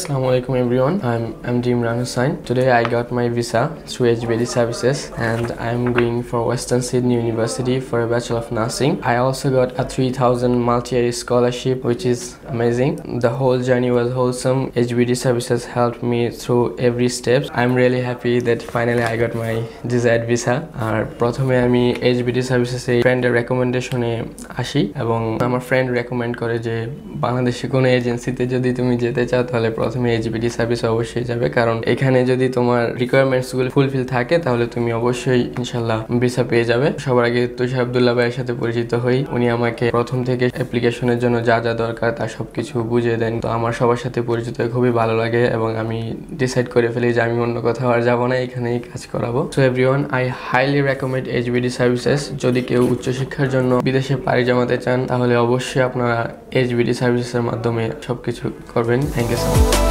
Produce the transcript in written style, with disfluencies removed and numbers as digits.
Assalamualaikum everyone. I'm MD Imran Hussain. Today I got my visa through HBD services and I'm going for Western Sydney University for a Bachelor of Nursing. I also got a 3,000 multi-year scholarship, which is amazing. The whole journey was wholesome. HBD services helped me through every step. I'm really happy that finally I got my desired visa. আর প্রথমে আমি HBD সার্ভিসেসে ফ্রেন্ডের রেকমেন্ডেশনে আসি এবং আমার friend recommend করে যে বাংলাদেশে কোনো এজেন্সিতে যদি তুমি যেতে চাও তাহলে প্রথমে HBD সার্ভিসে অবশ্যই যাবে, কারণ এখানে যদি তোমার রিকোয়ারমেন্টসগুলো ফুলফিল থাকে তাহলে তুমি অবশ্যই ইনশাল্লাহ ভিসা পেয়ে যাবে। সবার আগে তুষার আব্দুল্লাহ ভাইয়ের সাথে পরিচিত হই। উনি আমাকে প্রথম থেকে অ্যাপ্লিকেশনের জন্য যা যা দরকার তার সবকিছু বুঝিয়ে দেন। তো আমার সবার সাথে পরিচিত হয়ে খুবই ভালো লাগে এবং আমি ডিসাইড করে ফেলি যে আমি অন্য কোথাও আর যাবো না, এখানেই কাজ করাবো। So everyone, I highly recommend HBD services. যদি কেউ উচ্চশিক্ষার জন্য বিদেশে পাড়ি জমাতে চান তাহলে অবশ্যই আপনারা HBD সার্ভিসেসের মাধ্যমে সবকিছু করবেন। Thank you so much.